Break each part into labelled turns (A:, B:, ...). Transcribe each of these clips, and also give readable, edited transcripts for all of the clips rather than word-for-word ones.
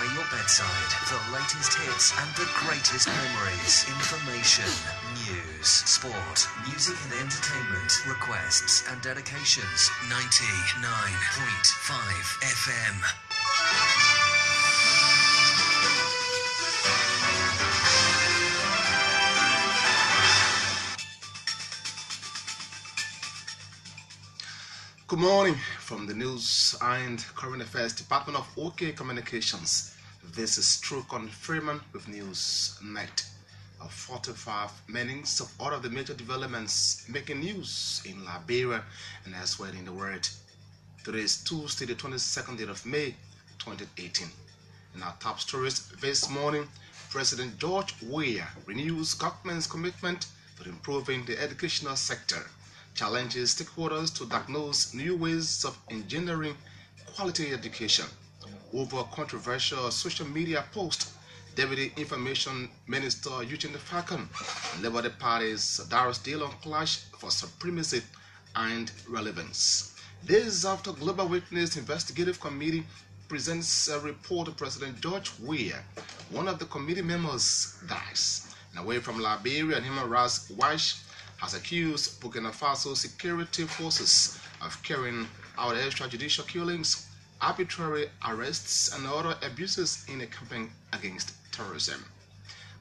A: by your bedside. The latest hits and the greatest memories. Information, news, sport, music and entertainment, requests and dedications. 99.5 FM.
B: Good morning from the News and Current Affairs Department of OK Communications. This is Trokon Freeman with News Net. 45 minutes of all of the major developments making news in Liberia and elsewhere in the world. Today is Tuesday, the 22nd day of May, 2018. In our top stories this morning, President George Weah renews government's commitment to improving the educational sector, challenges stakeholders to diagnose new ways of engineering quality education. Over a controversial social media post, Deputy Information Minister Eugene Falcon and Labour Party's Darius Dillon clash for supremacy and relevance. Days after Global Witness Investigative Committee presents a report to President George Weah, one of the committee members dies. And away from Liberia, and Human Rights Watch has accused Burkina Faso security forces of carrying out extrajudicial killings, arbitrary arrests, and other abuses in a campaign against terrorism.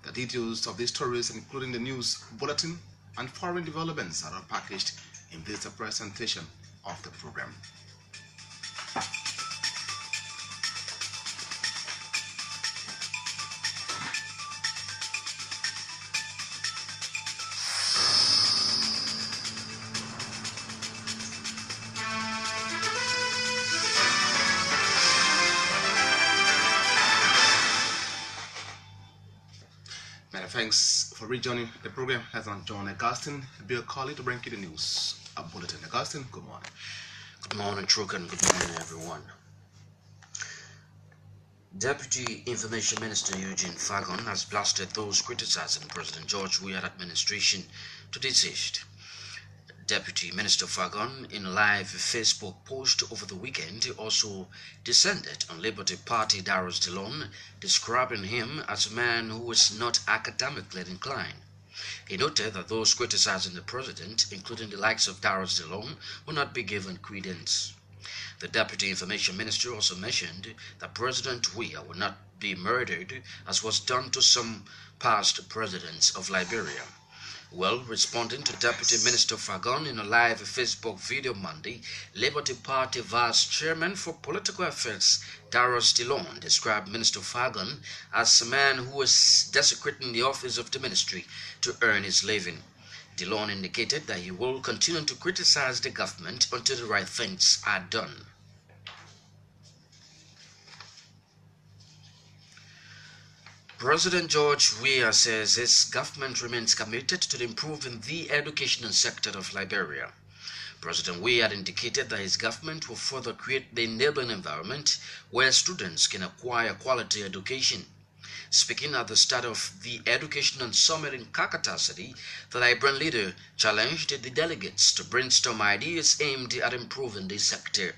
B: The details of these stories, including the news bulletin and foreign developments, are packaged in this presentation of the program. Many thanks for rejoining the program. As I'm John Augustine, Bill Kollie to bring you the news bulletin. Augustine, good morning.
C: Good morning, Trokon. Good morning, everyone. Deputy Information Minister Eugene Falcon has blasted those criticizing President George Weah's administration to desist. Deputy Minister Falcon, in a live Facebook post over the weekend, also descended on Liberty Party Darius Dillon, describing him as a man who is not academically inclined. He noted that those criticizing the president, including the likes of Darius Dillon, will not be given credence. The Deputy Information Minister also mentioned that President Weah will not be murdered as was done to some past presidents of Liberia. Well, responding to Deputy Minister Falcon in a live Facebook video Monday, Liberty Party Vice Chairman for Political Affairs Darius Dillon described Minister Falcon as a man who is desecrating the office of the ministry to earn his living. Dillon indicated that he will continue to criticize the government until the right things are done. President George Weah says his government remains committed to improving the educational sector of Liberia. President Weah had indicated that his government will further create the enabling environment where students can acquire quality education. Speaking at the start of the Educational Summit in Kakata City, the Liberian leader challenged the delegates to brainstorm ideas aimed at improving the sector.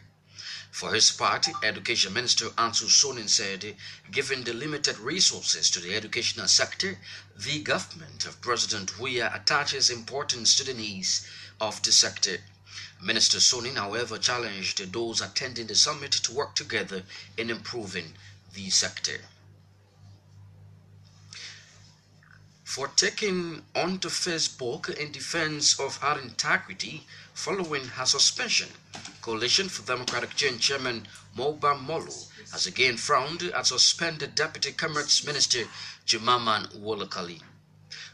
C: For his part, Education Minister Ansu Sonin said, given the limited resources to the educational sector, the government of President Weah attaches importance to the needs of the sector. Minister Sonin, however, challenged those attending the summit to work together in improving the sector. For taking onto Facebook in defense of her integrity following her suspension, Coalition for Democratic Change Chairman Moba Molu has again frowned at suspended Deputy Commerce Minister Jimaman Wolakali.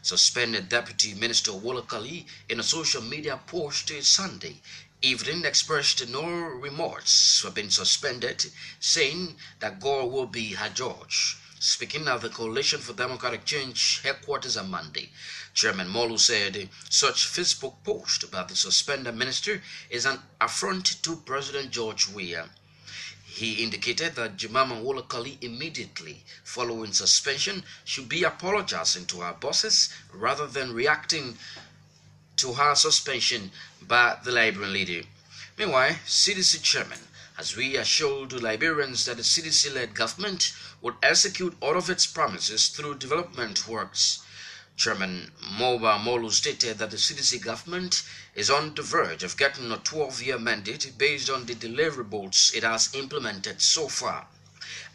C: Suspended Deputy Minister Wolakali in a social media post Sunday evening expressed no remorse for being suspended, saying that God will be her judge. Speaking at the Coalition for Democratic Change headquarters on Monday, Chairman Molu said such Facebook post about the suspended minister is an affront to President George Weah. He indicated that Jemima Wolakali immediately following suspension should be apologizing to her bosses rather than reacting to her suspension by the Liberian leader. Meanwhile, CDC Chairman has reassured Liberians that the CDC-led government would execute all of its promises through development works. Chairman Moba Molu stated that the CDC government is on the verge of getting a 12-year mandate based on the deliverables it has implemented so far.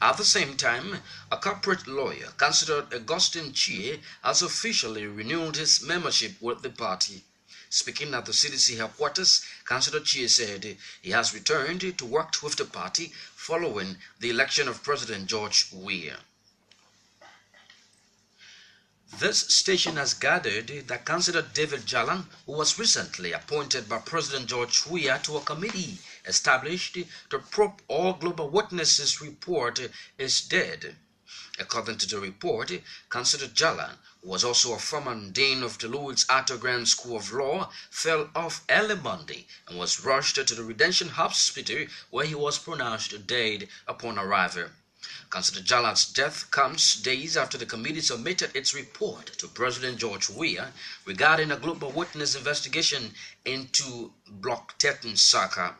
C: At the same time, a corporate lawyer considered Augustine has officially renewed his membership with the party. Speaking at the CDC headquarters, Councillor Chie said he has returned to work with the party following the election of President George Weah. This station has gathered that Councillor David Jalan, who was recently appointed by President George Weah to a committee established to probe all global witnesses report, is dead. According to the report, Councillor Jalan, who was also a former dean of the Louis Arthur Graham School of Law, fell off early Monday and was rushed to the Redemption Hospital where he was pronounced dead upon arrival. Councillor Jalan's death comes days after the committee submitted its report to President George Weah regarding a global witness investigation into Block 13 Saka.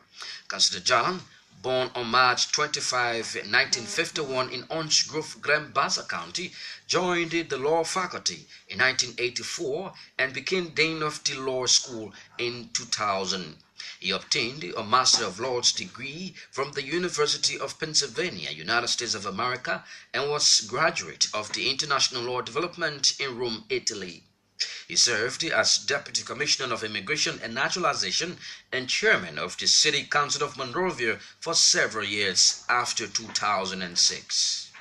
C: Councillor Jalan, born on March 25, 1951 in Orange Grove, Glembasa County, joined the law faculty in 1984 and became dean of the law school in 2000. He obtained a Master of Laws degree from the University of Pennsylvania, United States of America, and was graduate of the International Law Development in Rome, Italy. He served as Deputy Commissioner of Immigration and Naturalization and Chairman of the City Council of Monrovia for several years after 2006.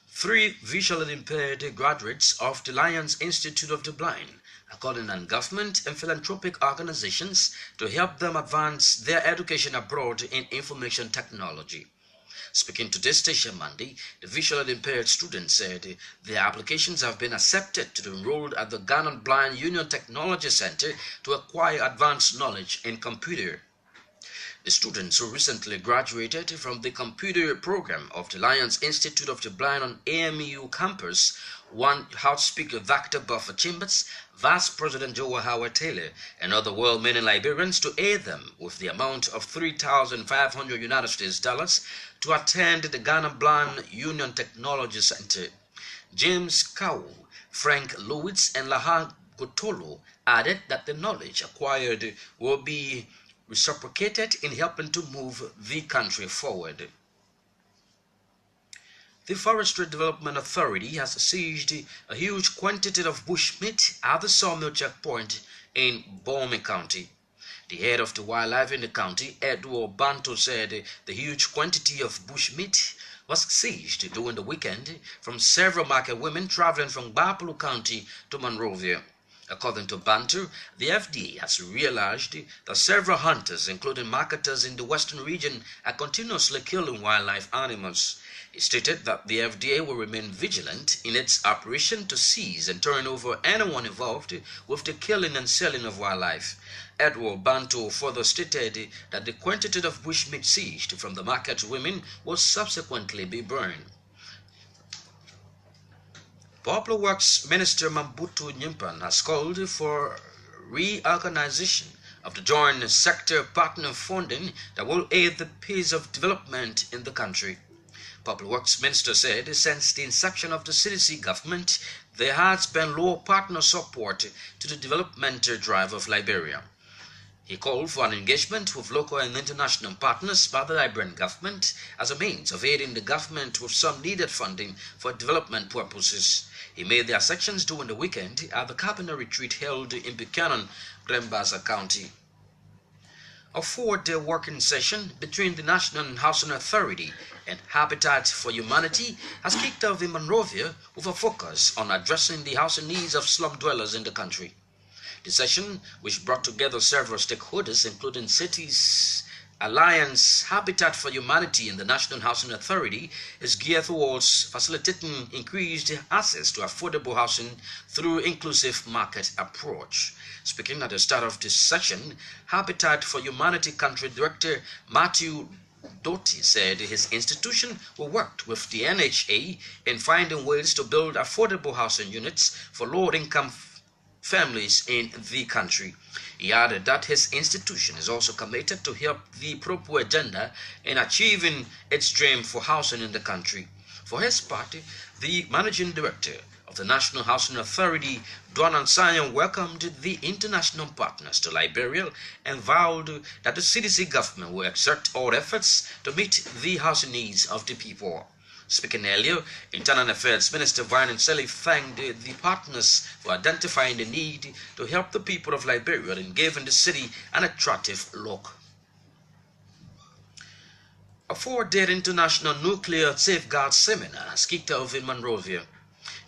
C: 3 visually impaired graduates of the Lions Institute of the Blind are calling on government and philanthropic organizations to help them advance their education abroad in information technology. Speaking to this station Monday, the visually impaired students said their applications have been accepted to be enrolled at the Ghana Blind Union Technology Center to acquire advanced knowledge in computer. The students who recently graduated from the computer program of the Lions Institute of the Blind on AMU campus want House Speaker Dr. Buffer Chambers, Vice President Joe Howard Taylor, and other well-meaning Liberians to aid them with the amount of $3,500 United States dollars to attend the Ghana Blind Union Technology Center. James Cow, Frank Lewis, and Lahan Gotolo added that the knowledge acquired will be reciprocated in helping to move the country forward. The Forestry Development Authority has seized a huge quantity of bushmeat at the sawmill checkpoint in Bomi County. The head of the wildlife in the county, Edward Banto, said the huge quantity of bushmeat was seized during the weekend from several market women traveling from Bapulu County to Monrovia. According to Bantu, the FDA has realized that several hunters, including marketers in the western region, are continuously killing wildlife animals. He stated that the FDA will remain vigilant in its operation to seize and turn over anyone involved with the killing and selling of wildlife. Edward Bantu further stated that the quantity of bushmeat seized from the market women will subsequently be burned. Popular Works Minister Mambutu Nyimpan has called for reorganization of the joint sector partner funding that will aid the pace of development in the country. Public Works Minister said since the inception of the CDC government, there has been low partner support to the developmental drive of Liberia. He called for an engagement with local and international partners by the Liberian government as a means of aiding the government with some needed funding for development purposes. He made the assertions during the weekend at the cabinet retreat held in Buchanan, Glembasa County. A 4-day working session between the National Housing Authority and Habitat for Humanity has kicked off in Monrovia with a focus on addressing the housing needs of slum dwellers in the country. The session, which brought together several stakeholders including cities, Alliance, Habitat for Humanity, and the National Housing Authority, is geared towards facilitating increased access to affordable housing through inclusive market approach. Speaking at the start of this session, Habitat for Humanity Country Director Matthew Doty said his institution will work with the NHA in finding ways to build affordable housing units for low-income families in the country. He added that his institution is also committed to help the pro-poor agenda in achieving its dream for housing in the country. For his part, the managing director of the National Housing Authority, Duanan Sanyan, welcomed the international partners to Liberia and vowed that the CDC government will exert all efforts to meet the housing needs of the people. Speaking earlier, Internal Affairs Minister Vinan Seli thanked the partners for identifying the need to help the people of Liberia and giving the city an attractive look. A 4-day international nuclear safeguard seminar has kicked off in Monrovia.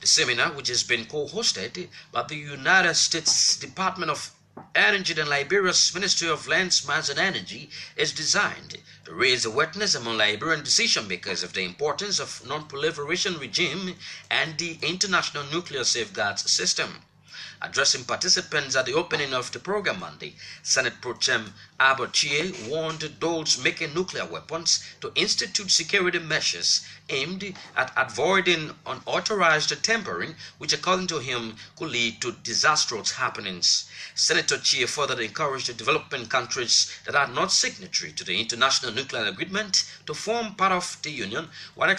C: The seminar, which has been co-hosted by the United States Department of Energy and Liberia's Ministry of Lands, Mines and Energy, is designed to raise awareness among Liberian decision makers of the importance of non-proliferation regime and the international nuclear safeguards system. Addressing participants at the opening of the program Monday, Senate Pro Tem Albert Chie warned those making nuclear weapons to institute security measures aimed at avoiding unauthorized tampering, which according to him could lead to disastrous happenings. Senator Chie further encouraged the developing countries that are not signatory to the International Nuclear Agreement to form part of the Union, while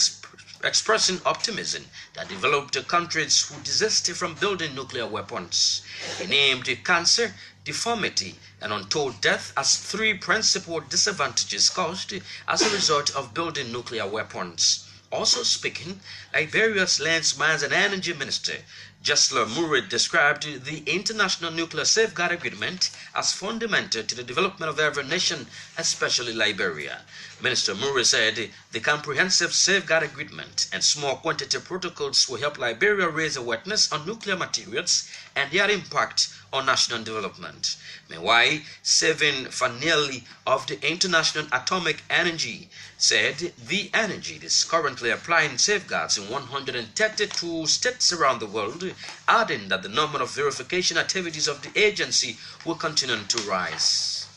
C: expressing optimism that developed countries who desist from building nuclear weapons. He named cancer, deformity, and untold death as 3 principal disadvantages caused as a result of building nuclear weapons. Also speaking, Liberia's Lands, Mines and Energy Minister Jesler Murray described the International Nuclear Safeguard Agreement as fundamental to the development of every nation, especially Liberia. Minister Murray said the comprehensive safeguard agreement and small quantity protocols will help Liberia raise awareness on nuclear materials and their impact on national development. Meanwhile, Savin Fanelli of the International Atomic Energy said the energy is currently applying safeguards in 132 states around the world, adding that the number of verification activities of the agency will continue to rise.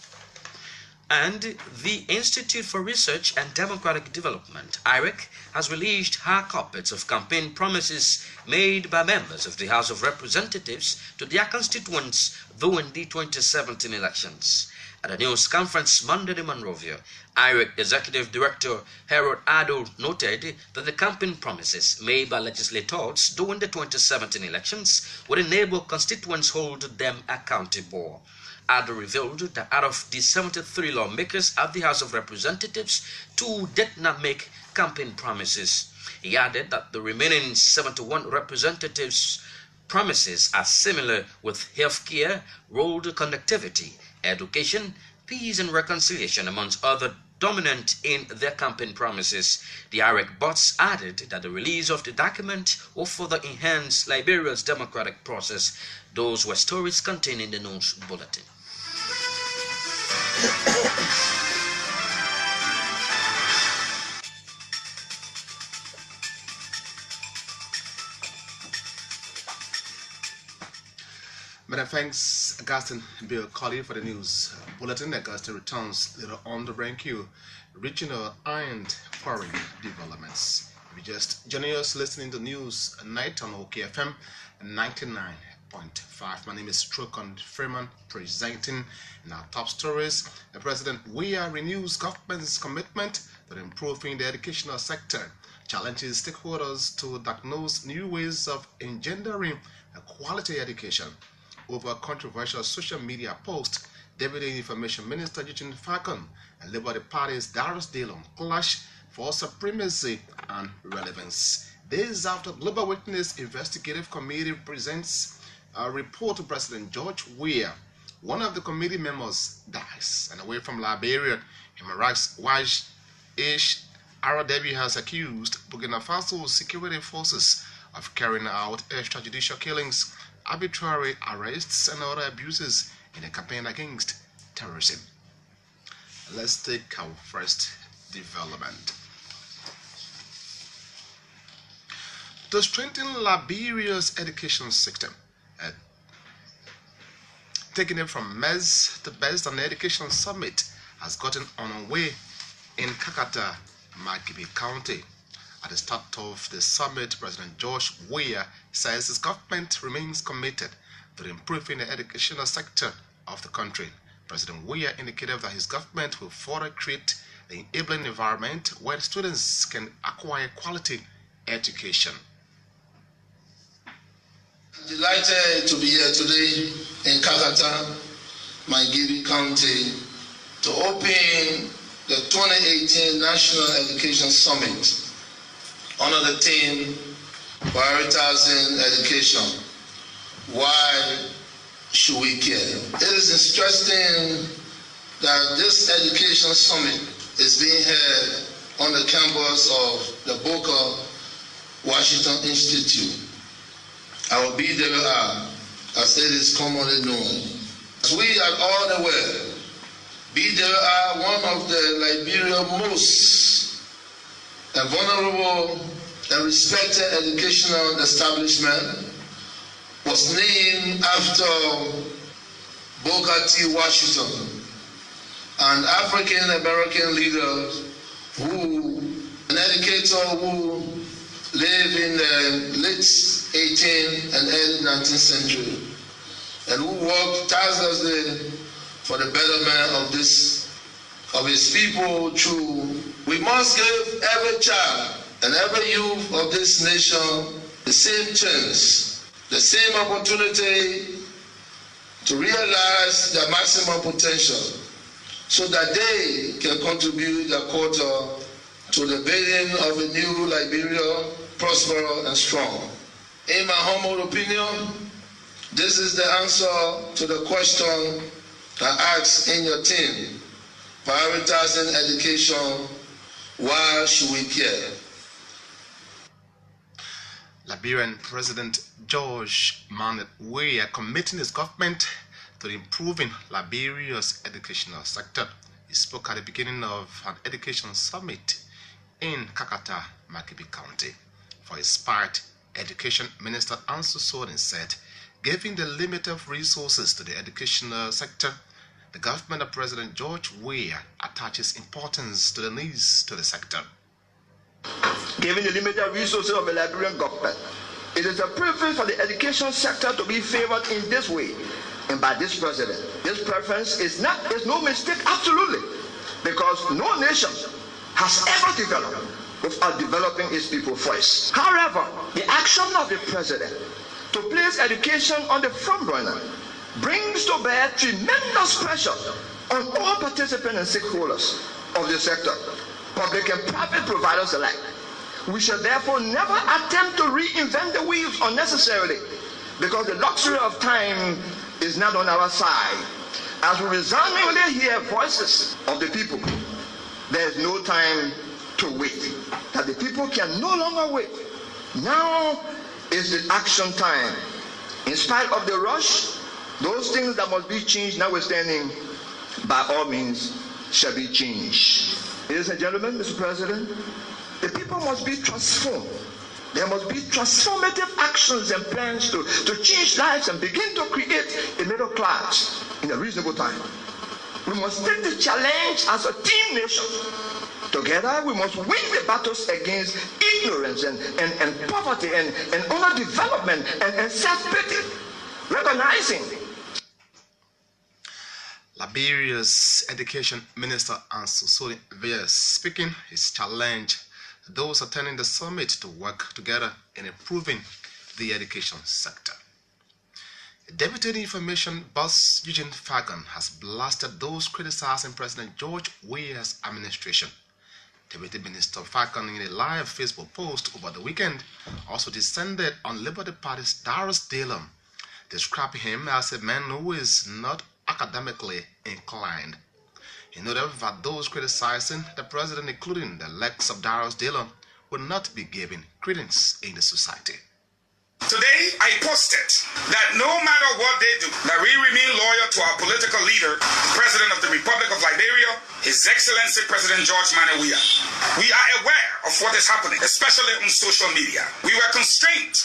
C: And the Institute for Research and Democratic Development, IREC, has released hard copies of campaign promises made by members of the House of Representatives to their constituents during the 2017 elections. At a news conference Monday in Monrovia, IREC Executive Director Harold Addo noted that the campaign promises made by legislators during the 2017 elections would enable constituents hold them accountable. Addo revealed that out of the 73 lawmakers at the House of Representatives, 2 did not make campaign promises. He added that the remaining 71 representatives' promises are similar with health care, road connectivity, education, peace and reconciliation, amongst other dominant in their campaign promises. The IREC boss added that the release of the document will further enhance Liberia's democratic process. Those were stories contained in the news bulletin.
B: Many thanks, Augustine Bill Kollie, for the news bulletin. Augustine returns later on to bring you regional and foreign developments. If you just joining us listening to News Night on OKFM 99.5. My name is Trokon Freeman, presenting in our top stories. The President Weah renews government's commitment to improving the educational sector, challenges stakeholders to diagnose new ways of engendering a quality education. Over a controversial social media post, Deputy Information Minister Eugene Falcon and Labour Party's Darius Dillon clash for supremacy and relevance. Days after Global Witness Investigative Committee presents a report to President George Weah, one of the committee members dies, and away from Liberia, Human Rights Watch RW has accused Burkina Faso security forces of carrying out extrajudicial killings, arbitrary arrests, and other abuses in a campaign against terrorism. Let's take our first development. To strengthen Liberia's education system, taking it from mess to best, an education summit has gotten underway in Kakata, Makibi County. At the start of the summit, President George Weah says his government remains committed to improving the educational sector of the country. President Weah indicated that his government will further create the enabling environment where students can acquire quality education.
D: Delighted to be here today in Kakata, Maigiri County, to open the 2018 National Education Summit under the theme Prioritizing Education. Why should we care? It is interesting that this education summit is being held on the campus of the Boca Washington Institute, our BWI, as it is commonly known. As we are all aware, BWI, one of the Liberia's most vulnerable and respected educational establishment, was named after Booker T. Washington, an African-American leader an educator who lived in the late 18th and early 19th century, and who worked tirelessly for the betterment of his people through. We must give every child and every youth of this nation the same chance, the same opportunity to realize their maximum potential so that they can contribute their quota to the building of a new Liberia, prosperous and strong. In my humble opinion, this is the answer to the question I asked in your team, prioritizing education, why should we care?
B: Liberian President George Weah committing his government to improving Liberia's educational sector. He spoke at the beginning of an education summit in Kakata, Makibi County. For his part, Education Minister Ansu Soden said, given the limited resources to the educational sector, the government of President George Weah attaches importance to the needs to the sector.
E: Given the limited resources of the Liberian government, it is a privilege for the education sector to be favored in this way and by this president. This preference is no mistake, absolutely, because no nation has ever developed without developing its people first. However, the action of the president to place education on the front burner brings to bear tremendous pressure on all participants and stakeholders of the sector, public and private providers alike. We should therefore never attempt to reinvent the wheels unnecessarily, because the luxury of time is not on our side. As we resoundingly hear voices of the people, there is no time to wait. That the people can no longer wait. Now is the action time. In spite of the rush, those things that must be changed notwithstanding, by all means, shall be changed. Ladies and gentlemen, Mr. President, the people must be transformed. There must be transformative actions and plans to change lives and begin to create a middle class in a reasonable time. We must take the challenge as a team nation. Together, we must win the battles against ignorance and poverty and underdevelopment and self-pity, recognizing.
B: Liberia's Education Minister Ansu Soden speaking his challenge to those attending the summit to work together in improving the education sector. Deputy Information Boss Eugene Fagon has blasted those criticizing President George Weah's administration. Deputy Minister Fagon, in a live Facebook post over the weekend, also descended on Liberty Party's Darius Dillon, describing him as a man who is not academically inclined. He noted that those criticizing the president, including the likes of Darius Dillon, will not be given credence in the society.
F: Today, I posted that no matter what they do, that we remain loyal to our political leader, the President of the Republic of Liberia, His Excellency President George Weah. We are aware of what is happening, especially on social media. We were constrained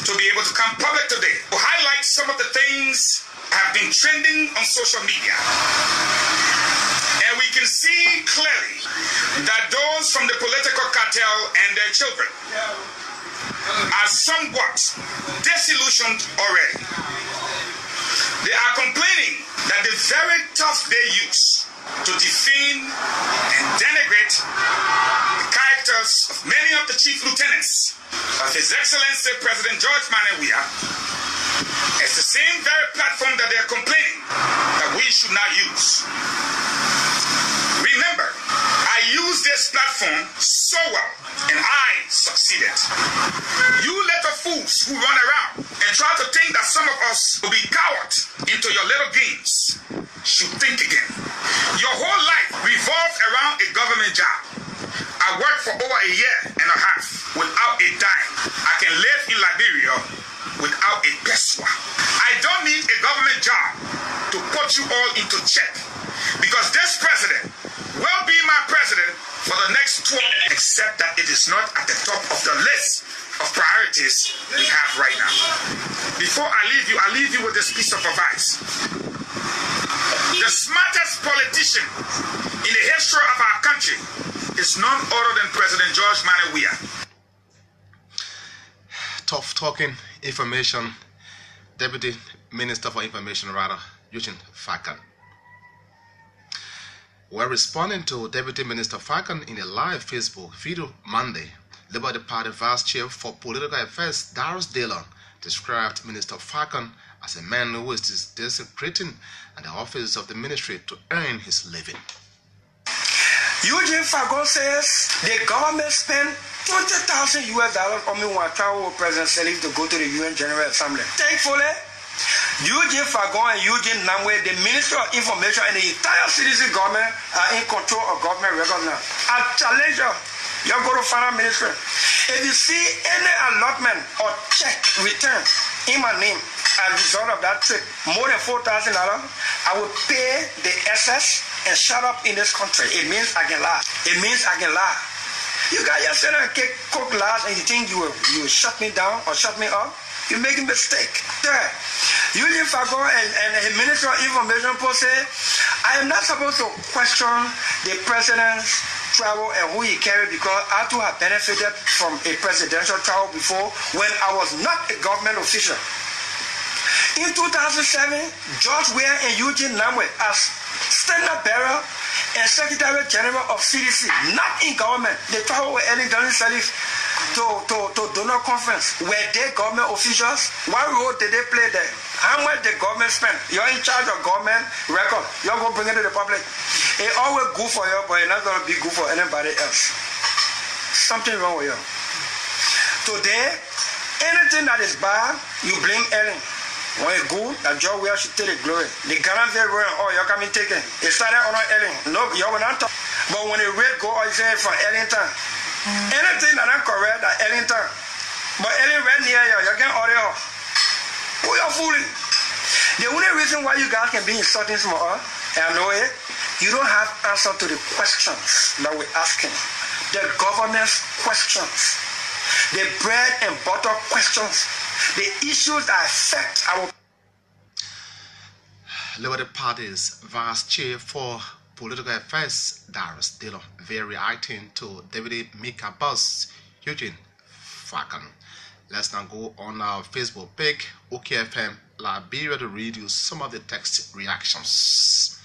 F: to be able to come public today to highlight some of the things that have been trending on social media. And we can see clearly that those from the political cartel and their children are somewhat disillusioned already. They are complaining that the very tough they use to defame and denigrate the characters of many of the chief lieutenants of His Excellency President George Manawia is the same very platform that they are complaining that we should not use. Remember, I used this platform so well, and I succeeded. You little fools who run around and try to think that some of us will be cowards into your little games should think again. Your whole life revolved around a government job. I worked for over a year and a half without a dime. I can live in Liberia without a peso. I don't need a government job to put you all into check, because this president will be my president for the next 12, except that it is not at the top of the list of priorities we have right now. Before I leave you with this piece of advice. The smartest politician in the history of our country is none other than President George Manawia.
B: Tough talking information. Deputy Minister for Information, Eugene Trokon. While responding to Deputy Minister Trokon in a live Facebook video Monday, Labour Party Vice Chair for Political Affairs, Darius Dillon, described Minister Trokon as a man who is desecrating the office of the ministry to earn his living.
G: Eugene Trokon says the government spent $20,000 on me when I travel with President Salif to go to the UN General Assembly. Thankfully, Eugene Trokon and Eugene Namwe, the Minister of Information and the entire citizen government are in control of government records now. I challenge you, you go to Finance Ministry. If you see any allotment or check return in my name as a result of that trip, more than $4,000, I will pay the excess and shut up in this country. It means I can lie. It means I can lie. You got yesterday and cook lies and you think you will shut me down or shut me up? You're making a mistake. Third, Eugene Trokon and the Minister of Information Post said, I am not supposed to question the president's travel and who he carried, because I too have benefited from a presidential travel before when I was not a government official. In 2007, George Weah and Eugene Namwe as standard bearer and Secretary General of CDC, not in government. They traveled with Ellen Johnson Salif to donor conference. Were they government officials? What role did they play there? How much the government spent? You're in charge of government record. You're going to bring it to the public. It always good for you, but it's not going to be good for anybody else. Something wrong with you. Today, anything that is bad, you blame Ellen. When it's good, that George Weah should take the glory. The Ghana very well, oh, you're coming taken. It started on Ellen. No, you will not talk. But when the rate go, you say from Ellington. Anything that I'm correct, that Ellington. But Ellen right near you, you can't order her. Who you fooling? The only reason why you guys can be insulting from us, and I know it, you don't have answer to the questions that we're asking. The government's questions. The bread and butter questions. The issues that affect our
B: Labour Party's Vice Chair for Political Affairs, Darius Dillon, reacting to Deputy Mika Boss, Eugene Trokon. Let's now go on our Facebook page, OKFM Liberia, to read you some of the text reactions.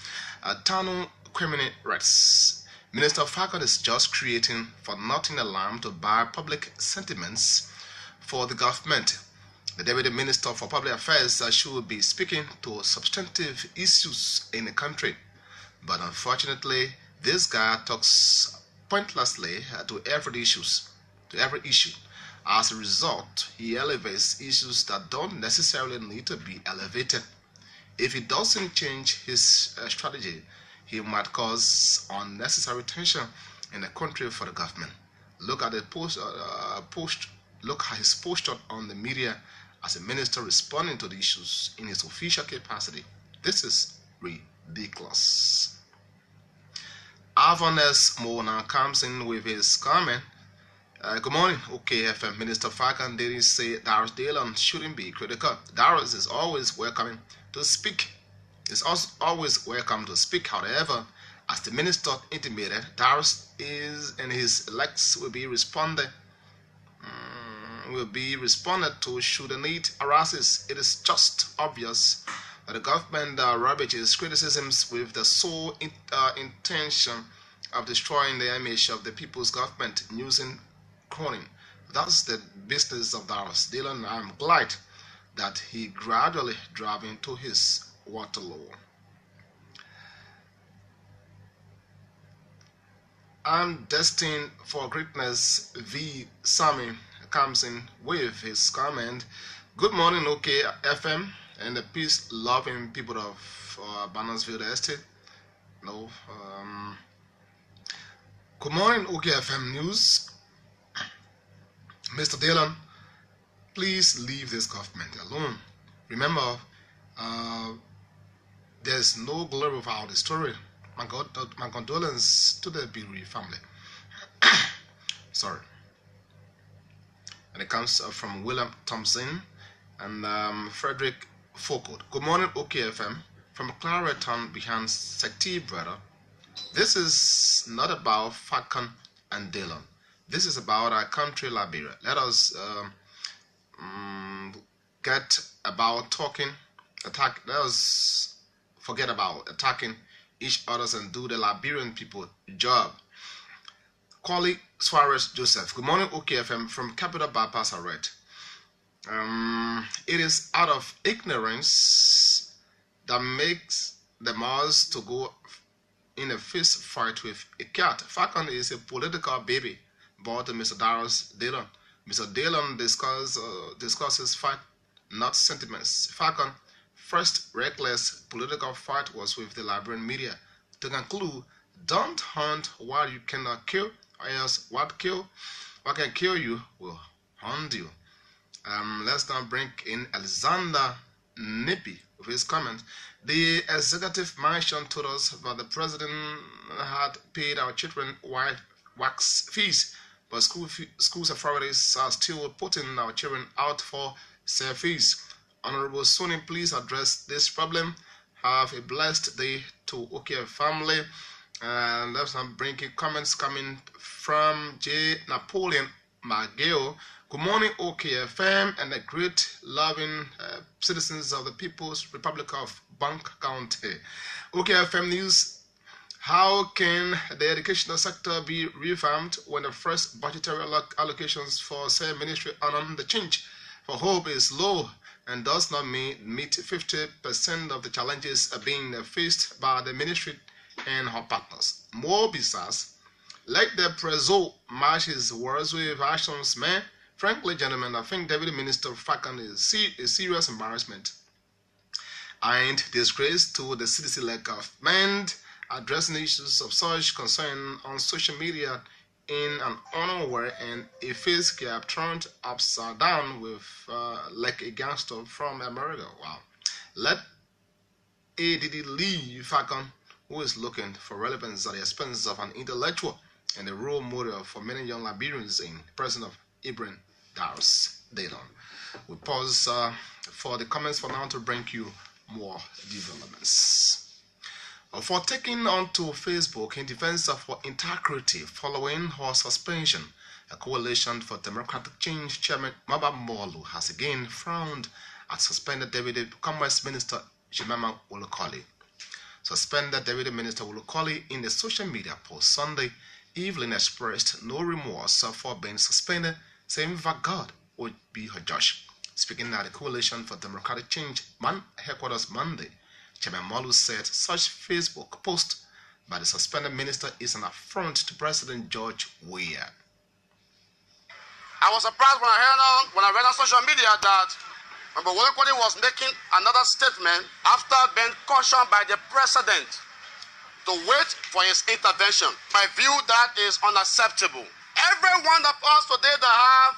B: Tano Criminal Rights. Minister Trokon is just creating for nothing alarm to buy public sentiments for the government. The Deputy Minister for Public Affairs should be speaking to substantive issues in the country. But unfortunately, this guy talks pointlessly to every issue. As a result, he elevates issues that don't necessarily need to be elevated. If he doesn't change his strategy, he might cause unnecessary tension in the country for the government. Look at his posture on the media as a minister responding to the issues in his official capacity. This is ridiculous. Avoness Mona comes in with his comment. Good morning, OKFM. Minister Trokon didn't say Darius Dillon shouldn't be critical. Darius is always welcome to speak. Always welcome to speak. However, as the minister intimated, Darius is and his elects will be responded to should the need arises. It is just obvious The government rubbish criticisms with the sole intention of destroying the image of the people's government using cronying. That's the business of Darius Dillon. I'm glad that he gradually drove into his Waterloo. I'm destined for greatness. V. Sammy comes in with his comment. Good morning, OK FM, and the peace-loving people of Bannersville Estate. No. Good morning, OK FM News. Mr. Dillon, please leave this government alone. Remember, there's no glory without the story. My condolences to the Beery family. Sorry. And it comes from William Thompson and Frederick Foucault. Good morning, OKFM. From Clareton behind Sekti, brother. This is not about Falcon and Dillon. This is about our country, Liberia. Let us get about talking, attack. Let us forget about attacking each other and do the Liberian people job. Kollie Suarez Joseph. Good morning, OKFM from Capital Bypass Arrest. It is out of ignorance that makes the mouse to go in a fist fight with a cat. Falcon is a political baby bought to Mr. Darius Dillon. Mr. Dillon discusses fact, not sentiments. Falcon first reckless political fight was with the Liberian media. To conclude, don't hunt what you cannot kill, or else what can kill you will hunt you. Let's now bring in Alexander Nippy with his comment. The executive mansion told us that the president had paid our children wax fees, but schools authorities are still putting our children out for safe fees. Honorable Sony, please address this problem. Have a blessed day to OK family. And let's now bring in comments coming from J. Napoleon Mageo. Good morning, OKFM, and the great loving citizens of the People's Republic of Bank County. OKFM News. How can the educational sector be revamped when the first budgetary allocations for said ministry on the change for hope is low and does not meet 50% of the challenges being faced by the ministry and her partners? More besides, let the Prezo match his words with actions, man. Frankly, gentlemen, I think Deputy Minister Falcon is a serious embarrassment and disgrace to the citizen-led government. Addressing issues of such concern on social media in an unaware and a face cap turned upside down with like a gangster from America. Wow. Let ADD leave Falcon, who is looking for relevance at the expense of an intellectual and a role model for many young Liberians in the presence of Ibrahim Darius Dillon. We pause for the comments for now to bring you more developments. For taking onto Facebook in defense of her integrity following her suspension, a Coalition for Democratic Change Chairman Maba Molu has again frowned at suspended Deputy Commerce Minister Jemima Kollie. Suspended Deputy Minister Kollie in a social media post Sunday evening expressed no remorse for being suspended, saying that God would be her judge. Speaking at the Coalition for Democratic Change headquarters Monday, Chairman Molu said such Facebook post by the suspended minister is an affront to President George Weah.
H: I was surprised when I read on social media that Mr. Kollie was making another statement after being cautioned by the president to wait for his intervention. My view, that is unacceptable. Every one of us today that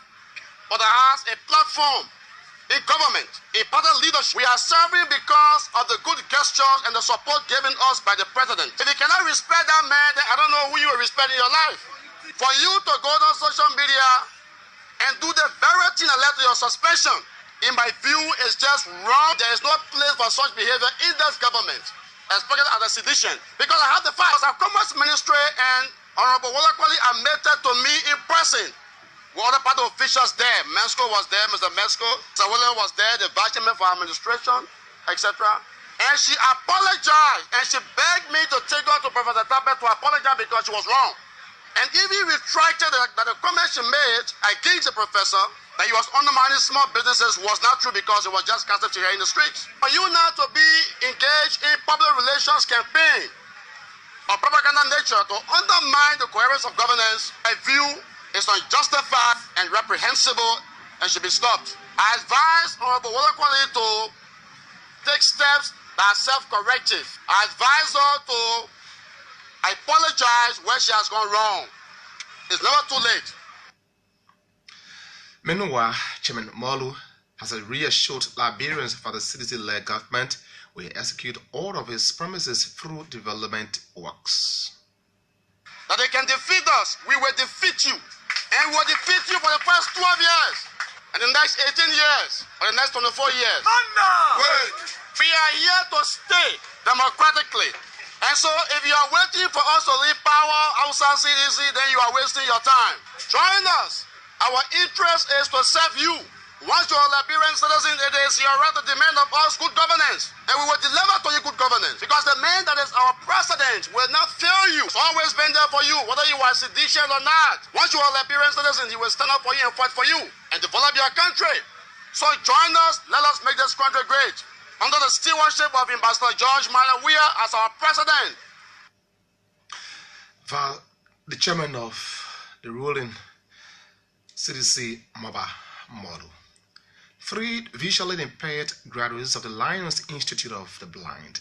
H: has a platform in government, in part of leadership, we are serving because of the good gestures and the support given us by the president. If you cannot respect that man, then I don't know who you will respect in your life. For you to go on social media and do the very thing that led to your suspension, in my view, is just wrong. There is no place for such behavior in this government, especially as a sedition. Because I have the facts. Our Commerce Ministry and Honorable Kollie admitted to me in person. What other part of officials there? Mesco was there, Mr. Mesco. Mr. William was there, the vice chairman for administration, etc. And she apologized, and she begged me to take her to Professor Tabet to apologize because she was wrong. And even retracted that the comment she made against the professor that he was undermining small businesses was not true because it was just gossip to hear in the streets. For you now to be engaged in public relations campaign of propaganda nature to undermine the coherence of governance, I view is unjustified and reprehensible and should be stopped. I advise Honorable Kollie to take steps that are self-corrective. I advise her to apologize when she has gone wrong. It's never too late.
B: Meanwhile, Chairman Molu has reassured Liberians for the citizen-led government will execute all of its promises through development works.
H: That they can defeat us, we will defeat you. And we will defeat you for the first 12 years, and the next 18 years, or the next 24 years. We are here to stay democratically. And so if you are waiting for us to leave power outside CDC, then you are wasting your time. Join us. Our interest is to serve you. Once you are a Liberian citizen, it is your right to demand of us good governance. And we will deliver to you good governance. Because the man that is our president will not fail you. It's always been there for you, whether you are seditious or not. Once you are a Liberian citizen, he will stand up for you and fight for you and develop your country. So join us. Let us make this country great. Under the stewardship of Ambassador George Manawiya as our president.
B: The chairman of the ruling CDC Maba model. 3 visually impaired graduates of the Lions Institute of the Blind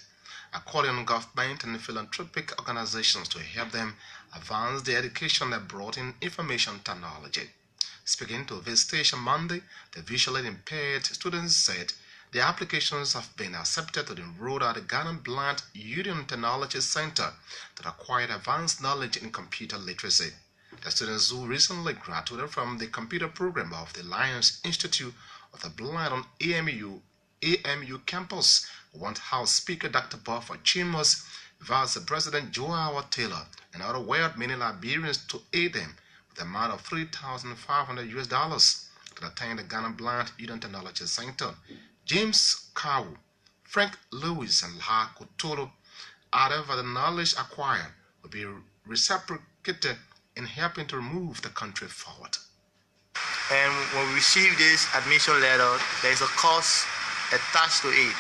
B: are calling on government and philanthropic organizations to help them advance their education that brought in information technology. Speaking to this station Monday, the visually impaired students said their applications have been accepted to enroll at the Ghana Blind Union Technology Center to acquire advanced knowledge in computer literacy. The students who recently graduated from the computer program of the Lions Institute of the Blind on AMU campus want House Speaker Dr. Buffer Chimos, Vice President Joao Taylor, and other well-meaning Liberians to aid them with the amount of $3,500 to attend the Ghana Blind Union Technology Center. James Kawu, Frank Lewis, and La Kotolo, however, the knowledge acquired will be reciprocated in helping to move the country forward.
I: And when we receive this admission letter, there is a cost attached to it.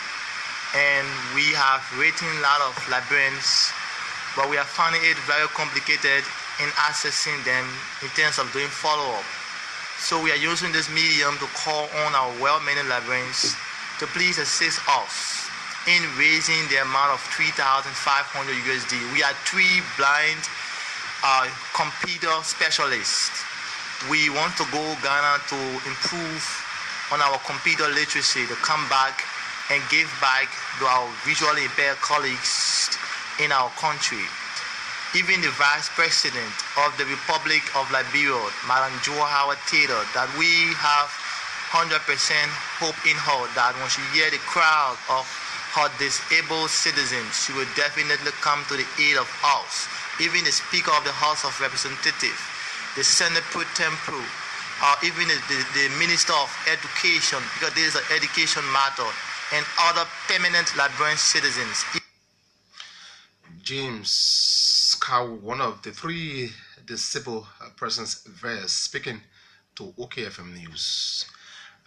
I: And we have written a lot of librarians, but we are finding it very complicated in accessing them in terms of doing follow-up. So we are using this medium to call on our well-meaning librarians to please assist us in raising the amount of $3,500 USD. We are 3 blind computer specialists. We want to go Ghana to improve on our computer literacy, to come back and give back to our visually impaired colleagues in our country. Even the Vice President of the Republic of Liberia, Madam Joao Taylor, that we have 100% hope in her that when she hears the crowd of her disabled citizens, she will definitely come to the aid of us. Even the Speaker of the House of Representatives, the Senate Pro Tempore, even the Minister of Education, because this is an education matter, and other permanent Liberian citizens.
B: James Cow, one of the 3 disabled persons there, speaking to OKFM News.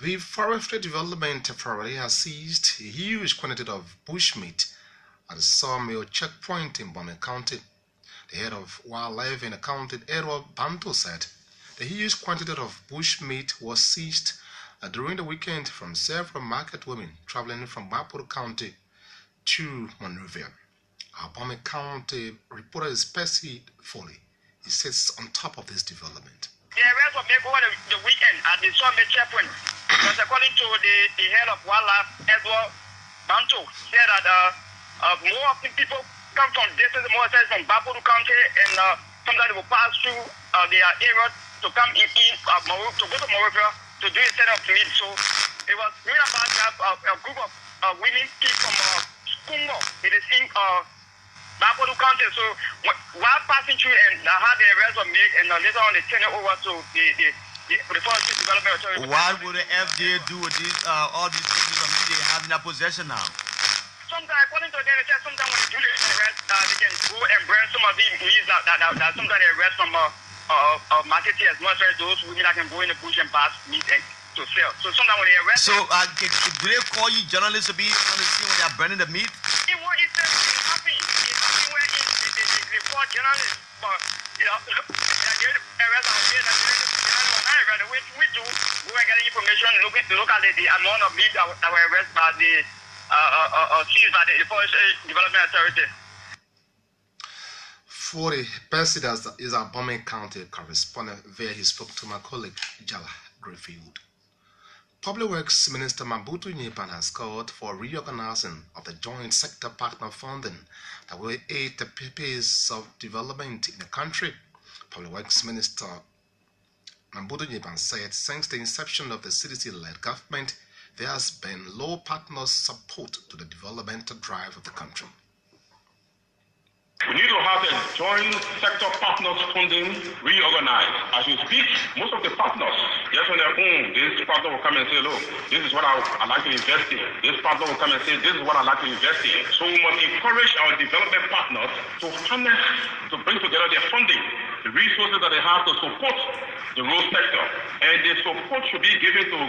B: The Forestry Development Authority has seized a huge quantity of bushmeat at the sawmill checkpoint in Bomi County. The head of wildlife in the county, Edward Banto, said the huge quantity of bushmeat was seized during the weekend from several market women traveling from Bapuru County to Monrovia. Our Bomi County reporter is Percy Foley. He sits on top of this development.
J: The arrest was made over the weekend at the sawmill checkpoint. Because according to the head of wildlife, Edward Banto, said that more often people come from distance, more from Bapuru County, and sometimes they will pass through their area to come to go to Monrovia to do a set of meat. So it was really about that a group of women came from Kungo. It is in Bapuru County. So while passing through and how the arrest was made, and later on they turned it over to the Forestry Development Authority.
K: What would the FDA do with these all these pieces of meat they have in their possession now?
J: So sometimes, according to them, they say sometimes when they do the arrest, they can go and bring some of these meats that sometimes they arrest from marketeers, not just those women that can go in the bush and pass meat and to sell. So sometimes when they arrest.
K: So do they call you journalists to be on the scene when they are burning the meat?
J: It happens when they call journalists, but you know, they arrest our kids and we do go and get information, look at the amount of meat that were arrested by the seized by the Forest Development Authority.
B: For the president is our Bombay County correspondent where he spoke to my colleague Jala Greenfield. Public Works Minister Mabutu Nyepan has called for reorganizing of the joint sector partner funding that will aid the pace of development in the country. Public Works Minister Mabutu Nyepan said since the inception of the CDC-led government, there has been low partner support to the developmental drive of the country.
L: We need to have a joint sector partners funding reorganized. As we speak, most of the partners, just on their own, this partner will come and say, look, this is what I'd like to invest in. This partner will come and say, this is what I'd like to invest in. So we must encourage our development partners to harness, to bring together their funding, the resources that they have to support the road sector. And the support should be given to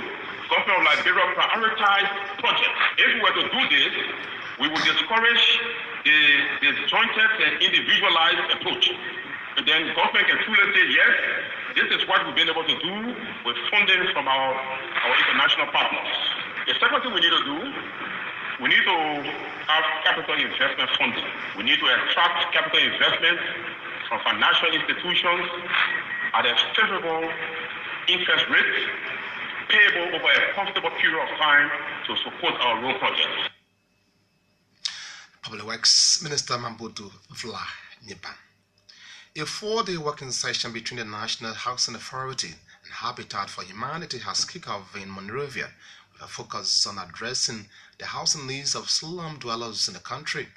L: government of Liberia prioritized projects. If we were to do this, we would discourage the jointed and individualized approach. And then government can truly say, yes, this is what we've been able to do with funding from our international partners. The second thing we need to do, we need to have capital investment funding. We need to attract capital investment from financial institutions at a favorable interest rate, payable over a comfortable period of time to support our road projects.
B: Public Works Minister Mabutu Vla Nyepan. A 4-day working session between the National Housing Authority and Habitat for Humanity has kicked off in Monrovia with a focus on addressing the housing needs of slum dwellers in the country.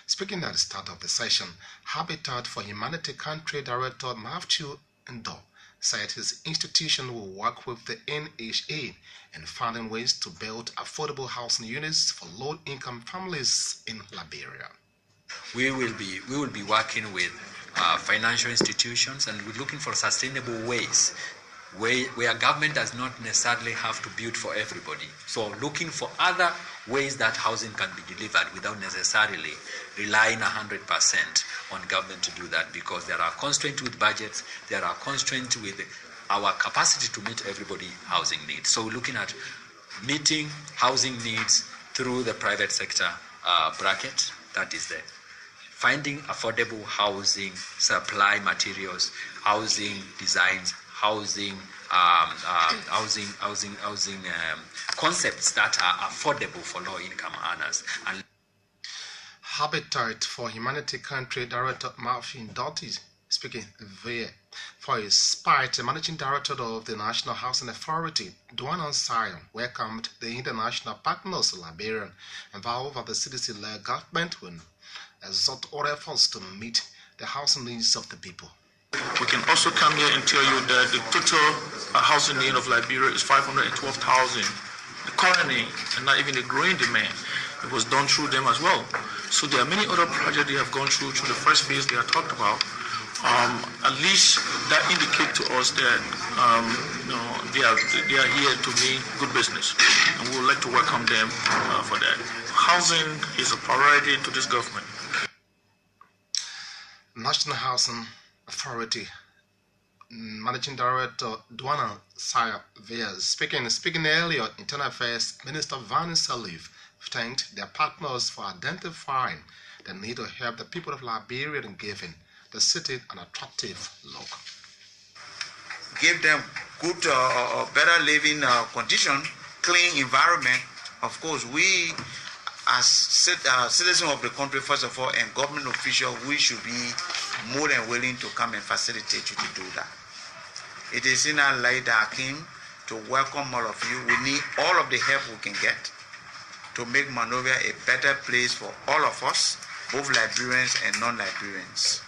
B: Speaking at the start of the session, Habitat for Humanity Country Director Matthew Ndo said his institution will work with the NHA in finding ways to build affordable housing units for low-income families in Liberia.
M: We will be working with financial institutions, and we're looking for sustainable ways where government does not necessarily have to build for everybody. So looking for other ways that housing can be delivered without necessarily relying 100% on government to do that, because there are constraints with budgets, there are constraints with our capacity to meet everybody housing needs. So we're looking at meeting housing needs through the private sector bracket, that is there. Finding affordable housing, supply materials, housing designs, housing concepts that are affordable for low-income earners. And
B: Habitat for Humanity Country Director Marvin Doughty speaking there. For his part, the Managing Director of the National Housing Authority, Duanan Sion, welcomed the international partners of Liberia involved at the CDC-led government will exert all efforts to meet the housing needs of the people.
N: We can also come here and tell you that the total housing need of Liberia is 512,000. The current need, and not even the growing demand, it was done through them as well. So there are many other projects they have gone through the first phase they are talked about. At least that indicates to us that they are here to mean good business, and we would like to welcome them for that. Housing is a priority to this government.
B: National Housing Authority Managing Director Duana Saya Vias speaking earlier, Internal Affairs Minister Vani Salif thanked their partners for identifying the need to help the people of Liberia and giving the city an attractive look.
O: Give them good, better living condition, clean environment. Of course, we as citizens of the country, first of all, and government officials, we should be more than willing to come and facilitate you to do that. It is in our light, Hakim, to welcome all of you. We need all of the help we can get to make Monrovia a better place for all of us, both Liberians and non-Liberians.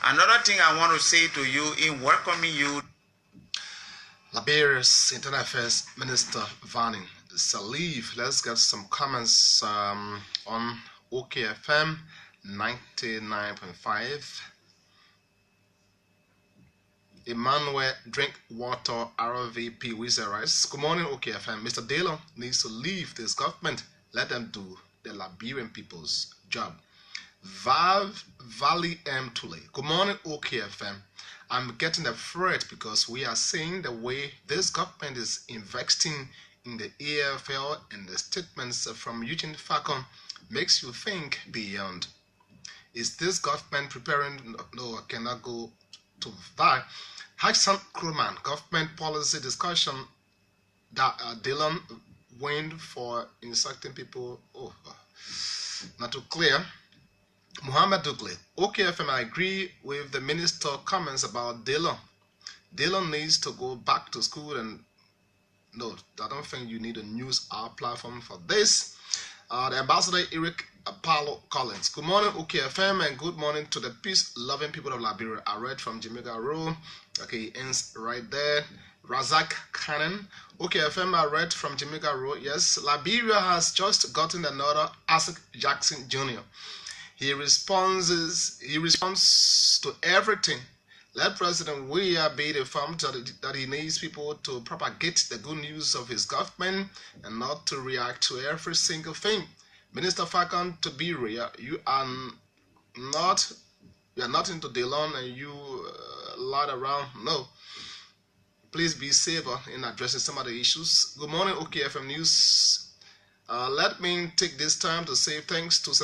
O: Another thing I want to say to you in welcoming you.
B: Liberia's Internal Affairs Minister Vani Salif. Let's get some comments on OKFM 99.5. Emmanuel Drink Water RVP Wizards. Good morning, OKFM. Mr. Dillon needs to leave this government. Let them do the Liberian people's job. Valley M. Tule. Good morning, OKFM. I'm getting afraid because we are seeing the way this government is investing in the EFL, and the statements from Eugene Falcon makes you think beyond. Is this government preparing? No, I cannot go to that. Hudson Crewman, government policy discussion that Dillon went for insulting people. Oh, not too clear. Muhammad Dugley, OKFM, I agree with the minister comments about Dillon. Dillon needs to go back to school, and no, I don't think you need to use our platform for this. The Ambassador Eric Apollo Collins. Good morning, OKFM, and good morning to the peace-loving people of Liberia. I read from Jamaica Road. Okay, ends right there. Razak Cannon. OKFM, I read from Jamaica Road. Yes, Liberia has just gotten another Isaac Jackson Jr. He responds to everything. Let President Weah be informed that he needs people to propagate the good news of his government and not to react to every single thing. Minister Falcon to be real, you are not into Dillon and you lied around. No. Please be safer in addressing some of the issues. Good morning, OKFM News. Let me take this time to say thanks to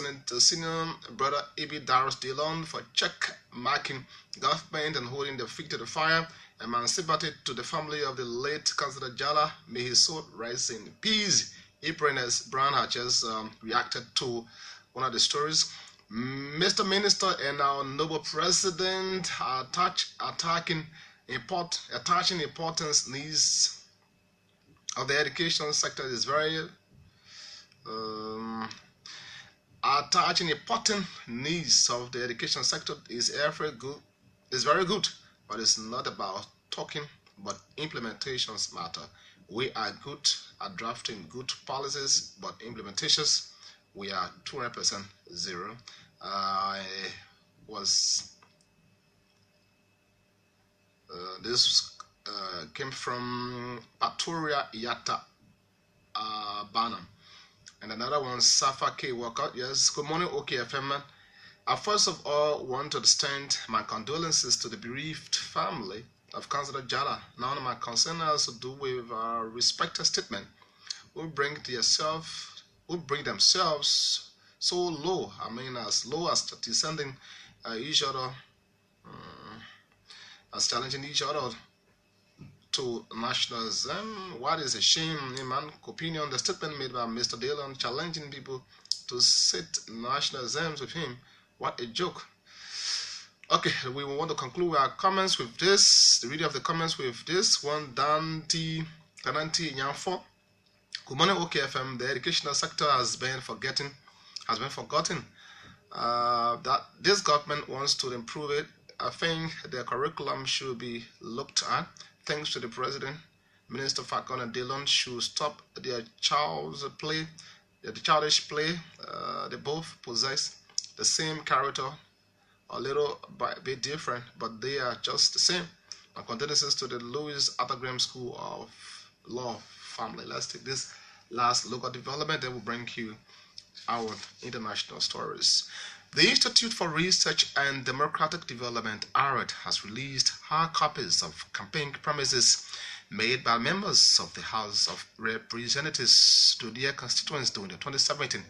B: Senior Brother Ibi Darius Dillon for check-marking government and holding the feet to the fire, and my sympathy to the family of the late Councillor Jala. May his soul rise in peace. Aprilness Brown has just reacted to one of the stories. Mr. Minister and our noble president are attaching importance needs of the education sector is very attaching important needs of the education sector is very good, but it's not about talking, but implementations matter. We are good at drafting good policies, but implementations, we are 200% zero. This came from Patoria Yata Banam. And another one, Safa K. Walker. Yes, good morning, OKFM. I first of all want to extend my condolences to the bereaved family of Councillor Jala. None of my concern has to do with our respected statement who bring themselves so low. I mean, as low as descending each other, as challenging each other to nationalism. What is a shame, in my opinion, the statement made by Mr. Dillon challenging people to sit nationalism with him. What a joke. Okay, we want to conclude our comments with this, the reading of the comments with this one. Dante Nyanfo. Good morning, OKFM. The educational sector has been forgotten. That this government wants to improve it. I think the curriculum should be looked at. Thanks to the President, Minister Falcon and Dillon should stop their childish play. They both possess the same character, a little bit different, but they are just the same. My condolences to the Louis Arthur Graham School of Law family. Let's take this last local development, then we'll bring you our international stories. The Institute for Research and Democratic Development, ARED, has released hard copies of campaign promises made by members of the House of Representatives to their constituents during the 2017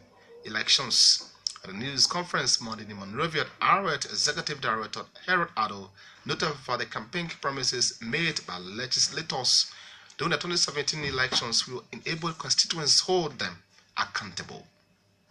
B: elections. At a news conference Monday in Monrovia, ARED Executive Director Harold Addo noted for the campaign promises made by legislators during the 2017 elections will enable constituents to hold them accountable.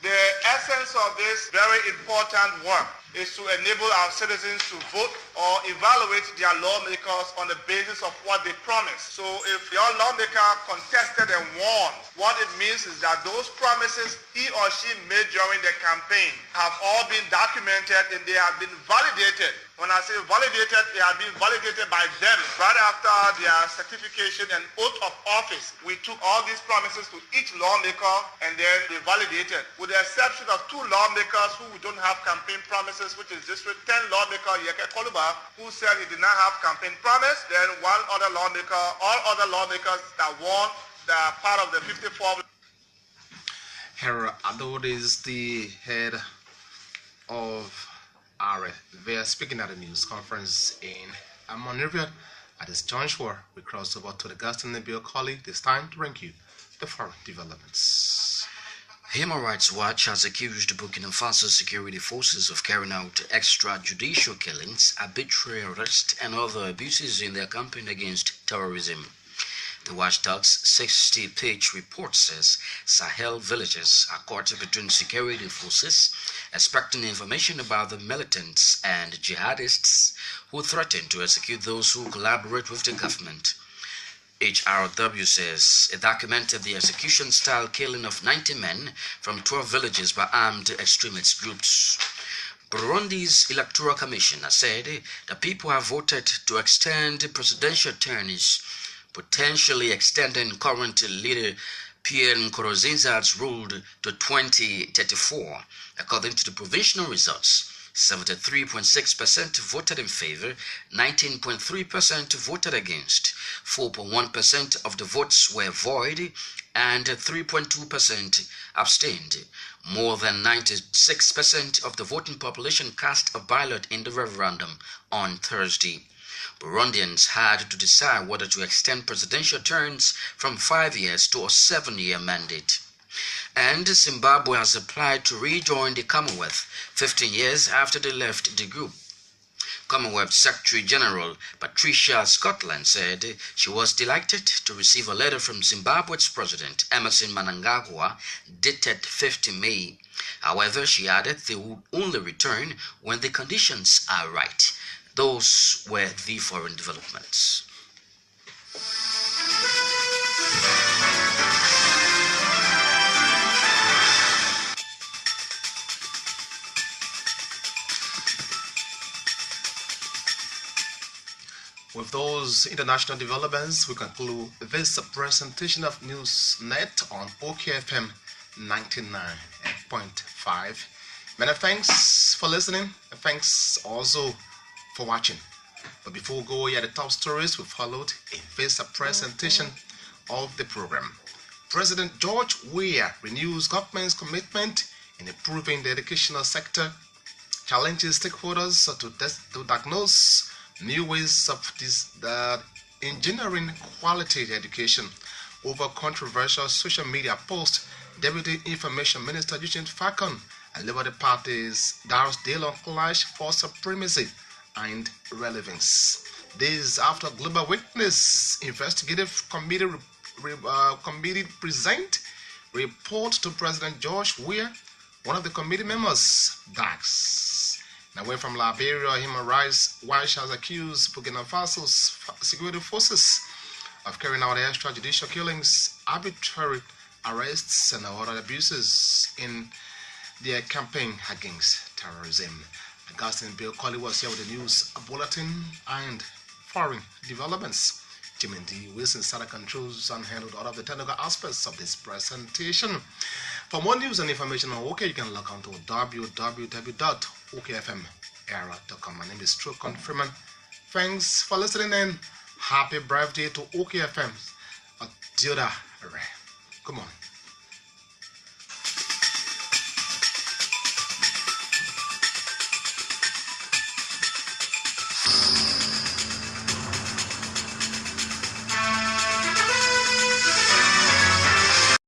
P: The essence of this very important work is to enable our citizens to vote or evaluate their lawmakers on the basis of what they promise. So if your lawmaker contested and won, what it means is that those promises he or she made during the campaign have all been documented and they have been validated. When I say validated, they have been validated by them. Right after their certification and oath of office, we took all these promises to each lawmaker and then they validated. With the exception of 2 lawmakers who don't have campaign promises, which is District 10 lawmaker Yeke Koluba, who said he did not have campaign promise. Then one other lawmaker, all other lawmakers that won, that are part of the 54.
B: Herr Adod is the head of ARE. They are speaking at a news conference in Monrovia. At this juncture, we cross over to the Augustine Kollie, this time to bring you the foreign developments.
C: Human Rights Watch has accused Burkina Faso security forces of carrying out extrajudicial killings, arbitrary arrests, and other abuses in their campaign against terrorism. The watchdog's 60-page report says Sahel villages are caught between security forces, expecting information about the militants and jihadists who threaten to execute those who collaborate with the government. HRW says it documented the execution-style killing of 90 men from 12 villages by armed extremist groups. Burundi's Electoral Commission has said the people have voted to extend presidential terms, potentially extending current leader Pierre Nkurunziza's rule to 2034. According to the provisional results, 73.6% voted in favor, 19.3% voted against, 4.1% of the votes were void, and 3.2% abstained. More than 96% of the voting population cast a ballot in the referendum on Thursday. Burundians had to decide whether to extend presidential terms from 5 years to a 7-year mandate. And Zimbabwe has applied to rejoin the Commonwealth 15 years after they left the group. Commonwealth Secretary General Patricia Scotland said she was delighted to receive a letter from Zimbabwe's President Emmerson Mnangagwa dated 5th May. However, she added they would only return when the conditions are right. Those were the foreign developments.
B: With those international developments, we conclude this presentation of Newsnet on OKFM 99.5. Many thanks for listening, and thanks also for watching. But before we go here, the top stories we followed in this presentation of the program. President George Weah renews government's commitment in improving the educational sector, challenges stakeholders to diagnose new ways of engineering quality education. Over controversial social media post, Deputy Information Minister Eugene Falcon and Labour Party's Darius Dillon clash for supremacy and relevance. This after Global Witness Investigative Committee present report to President George Weah, one of the committee members, Dax. Now, away from Liberia, Human Rights Watch has accused Burkina Faso's security forces of carrying out extrajudicial killings, arbitrary arrests, and other abuses in their campaign against terrorism. Augustine Kollie was here with the news bulletin and foreign developments. Jimmy D. Wilson started controls and handled all of the technical aspects of this presentation. For more news and information on OK, you can log on to www.okfmera.com. My name is Trokon Freeman. Thanks for listening and happy birthday to OKFM. Come on.